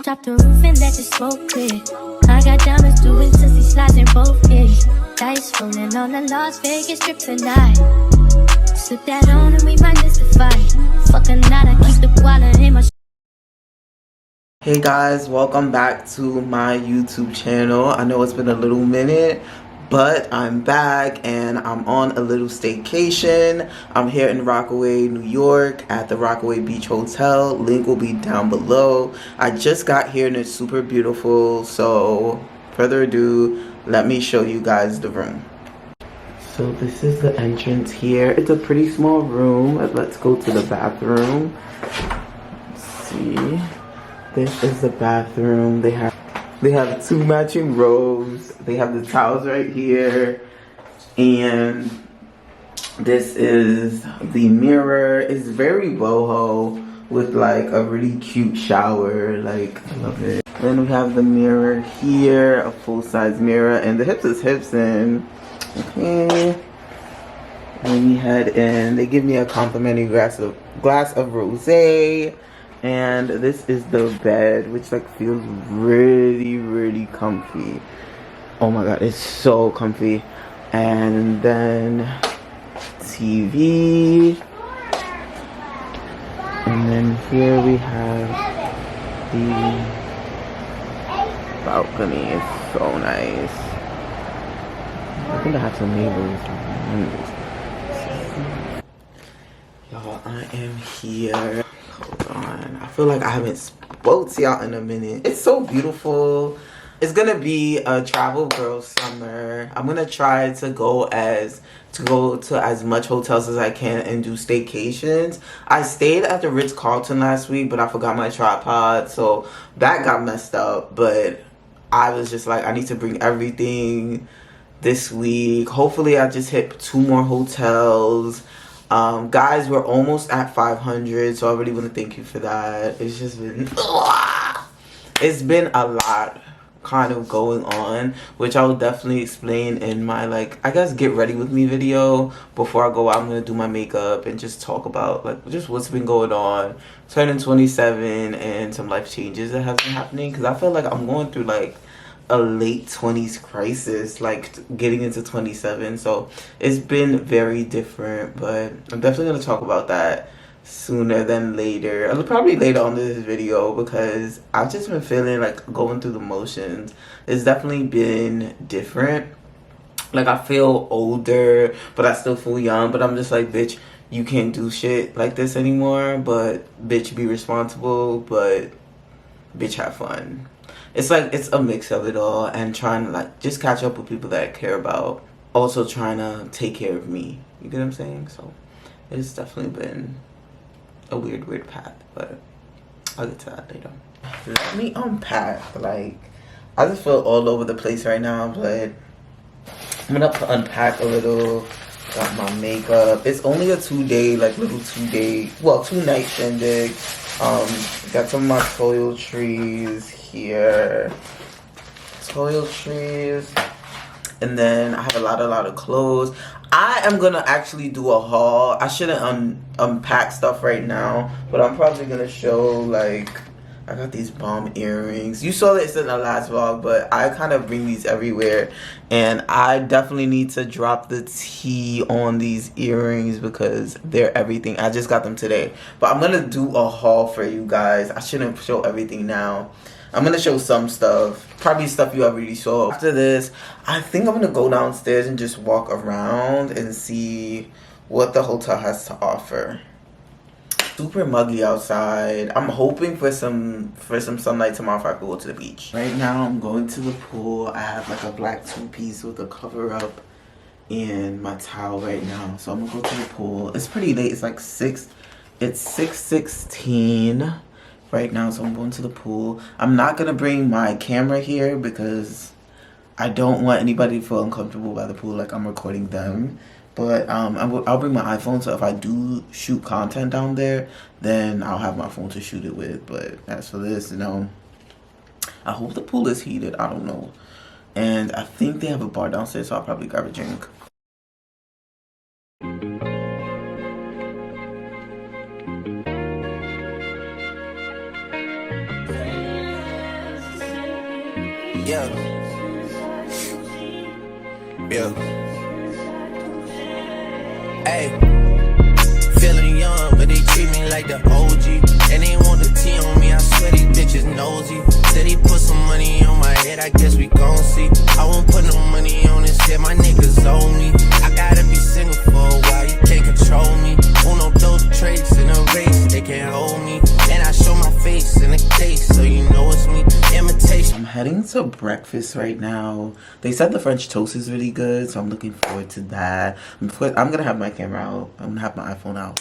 drop the roof and let the smoke clear. I got diamonds doing sissy slides in both ears. Dice rolling on the Las Vegas strip tonight. Slip that on and we might miss the fight. Fuck a night, I keep the wallet in my. Hey guys, welcome back to my YouTube channel. I know it's been a little minute, but I'm back and I'm on a little staycation. I'm here in Rockaway, New York at the Rockaway Beach Hotel. Link will be down below. I just got here and it's super beautiful. So further ado, let me show you guys the room. So this is the entrance here. It's a pretty small room. Let's go to the bathroom. Let's see. This is the bathroom. They have two matching robes. They have the towels right here. And this is the mirror. It's very boho with like a really cute shower. Like, I love it. Then we have the mirror here, a full-size mirror. And the hips is hips in. Okay. And we head in. They give me a complimentary glass of rosé. And this is the bed, which like feels really comfy. Oh my god, it's so comfy. And then TV. And then here we have the balcony. It's so nice. I think I have some neighbors. Y'all, I am here. Hold on. I feel like I haven't spoke to y'all in a minute. It's so beautiful. It's gonna be a travel girl summer. I'm gonna try to go to as much hotels as I can and do staycations. I stayed at the Ritz-Carlton last week, but I forgot my tripod, so that got messed up. But I was just like, I need to bring everything this week. Hopefully I just hit 2 more hotels. Guys, we're almost at 500, so I really want to thank you for that. It's just been it's been a lot kind of going on, which I will definitely explain in my, like, I guess get ready with me video. Before I go out, I'm gonna do my makeup and just talk about like just what's been going on, turning 27 and some life changes that have been happening, because I feel like I'm going through like a late 20s crisis, like getting into 27. So it's been very different, but I'm definitely gonna talk about that sooner than later. Probably later on this video, because I've just been feeling like going through the motions. It's definitely been different. Like, I feel older, but I still feel young. But I'm just like, bitch, you can't do shit like this anymore. But bitch, be responsible. But bitch, have fun. It's like, it's a mix of it all, and trying to like just catch up with people that I care about, also trying to take care of me. You get what I'm saying? So it's definitely been a weird path, but I'll get to that later. Let me unpack. Like, I just feel all over the place right now, but I'm gonna unpack a little. Got my makeup. It's only a 2-day, like little 2-night shindig. Got some of my toiletries here. Toiletries. And then I have a lot of clothes. I am gonna actually do a haul. I shouldn't unpack stuff right now, but I'm probably gonna show, like, I got these bomb earrings. You saw this in the last vlog, but I kind of bring these everywhere. And I definitely need to drop the tea on these earrings because they're everything. I just got them today. But I'm going to do a haul for you guys. I shouldn't show everything now. I'm going to show some stuff. Probably stuff you already saw. After this, I think I'm going to go downstairs and just walk around and see what the hotel has to offer. Super muggy outside. I'm hoping for some sunlight tomorrow if I go to the beach. Right now I'm going to the pool. I have like a black 2-piece with a cover up and my towel right now. So I'm gonna go to the pool. It's pretty late. It's like it's 6:16 right now, so I'm going to the pool. I'm not gonna bring my camera here because I don't want anybody to feel uncomfortable by the pool like I'm recording them. But I'll bring my iPhone, so if I do shoot content down there, then I'll have my phone to shoot it with. But as for this, you know, I hope the pool is heated. I don't know. And I think they have a bar downstairs, so I'll probably grab a drink. Yeah. Yeah. Hey. Feeling young, but they treat me like the OG. And they want the T on me, I swear these bitches nosy. Said he put some money on my head, I guess we gon' see. I won't put no money on his head, my niggas owe me. I gotta be single for a while, you can't control me. Uno those traits in a race, they can't hold me. And I show my face in the case, so you know it's me. Imitation. I'm heading to breakfast right now. They said the French toast is really good, so I'm looking forward to that. I'm gonna have my camera out. I'm gonna have my iPhone out.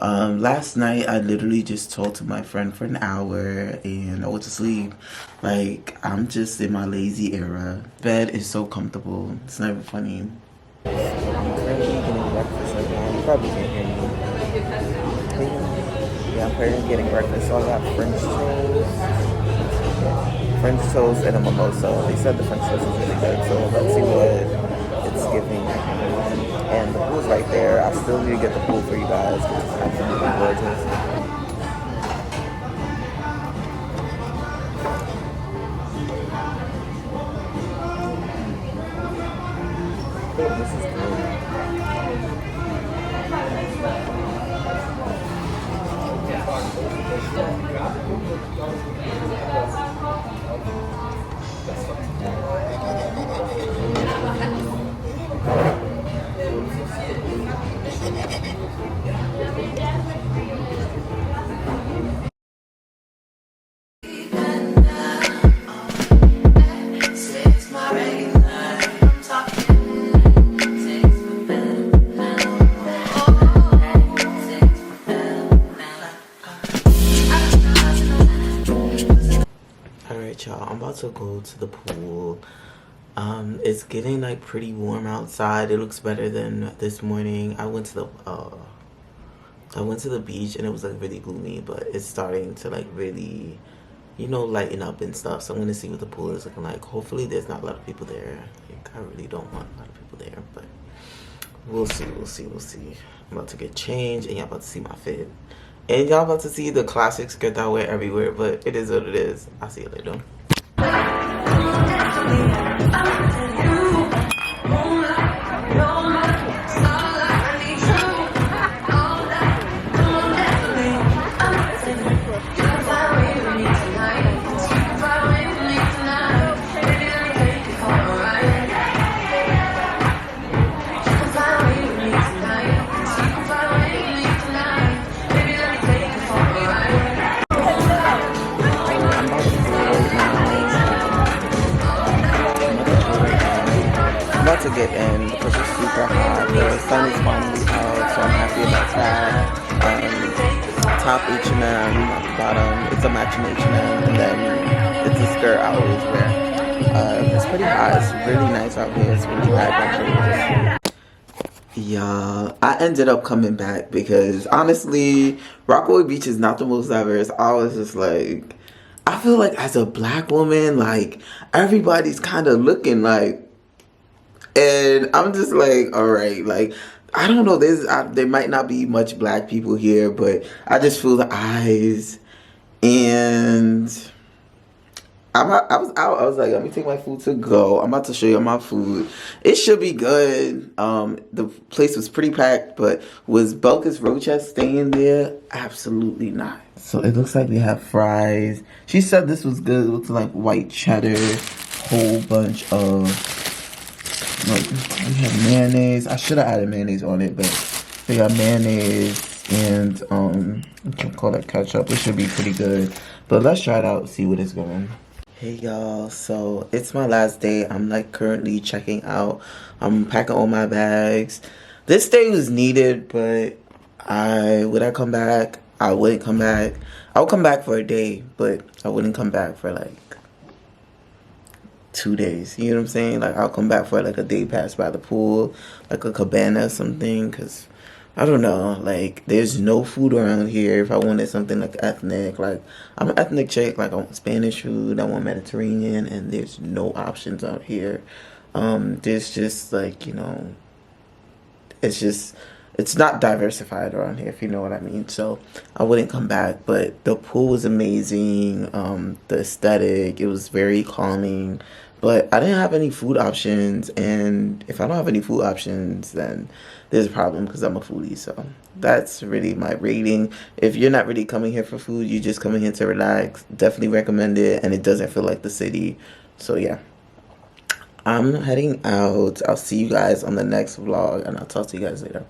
Last night I literally just talked to my friend for an hour and I went to sleep. Like, I'm just in my lazy era. Bed is so comfortable. It's not even funny. I'm currently getting breakfast right now. You probably can't hear me. Yeah, I'm currently getting breakfast. So I got French toast and a mimosa. They said the French toast is really good, so let's see what it's giving. And the pool's right there. I still need to get the pool for you guys because it's absolutely gorgeous. This is good. Y'all, I'm about to go to the pool. It's getting like pretty warm outside. It looks better than this morning. I went to the beach and it was like really gloomy, but it's starting to like really, you know, lighten up and stuff. So I'm gonna see what the pool is looking like. Hopefully there's not a lot of people there. Like, I really don't want a lot of people there, but we'll see. I'm about to get changed and y'all about to see my fit. And y'all about to see the classic skirt that I wear everywhere, but it is what it is. I'll see you later. To get in because it's super hot. The sun is finally out, so I'm happy about that. Top H M, at the bottom it's a matching H M, and then it's a skirt I always wear. It's pretty hot. It's really nice out here. It's really hot. Yeah, I ended up coming back because honestly, Rockaway Beach is not the most diverse. I was just like, I feel like as a black woman, like everybody's kind of looking like. And I'm just like, all right, like, I don't know, there might not be much black people here, but I just feel the eyes. And I was out. I was like, let me take my food to go. I'm about to show you my food. It should be good. The place was pretty packed, but was BELKIS ROCHEZ staying there? Absolutely not. So it looks like they have fries. She said this was good. It looks like white cheddar, whole bunch of... Like, we have mayonnaise. I should have added mayonnaise on it, but they got mayonnaise and we can call that ketchup. It should be pretty good. But let's try it out, see what it's going. Hey y'all, so it's my last day. I'm like currently checking out. I'm packing all my bags. This day was needed, but would I come back? I wouldn't come back. I would come back for a day, but I wouldn't come back for like 2 days, you know what I'm saying? Like, I'll come back for like a day pass by the pool, like a cabana or something, because I don't know, like, there's no food around here. If I wanted something like ethnic, like, I'm an ethnic chick, like, I want Spanish food, I want Mediterranean, and there's no options out here. There's just, like, you know, it's just it's not diversified around here, if you know what I mean. So I wouldn't come back. But the pool was amazing. The aesthetic, it was very calming. But I didn't have any food options, and if I don't have any food options, then there's a problem because I'm a foodie. So that's really my rating. If you're not really coming here for food, you're just coming here to relax, definitely recommend it, and it doesn't feel like the city. So yeah, I'm heading out. I'll see you guys on the next vlog, and I'll talk to you guys later.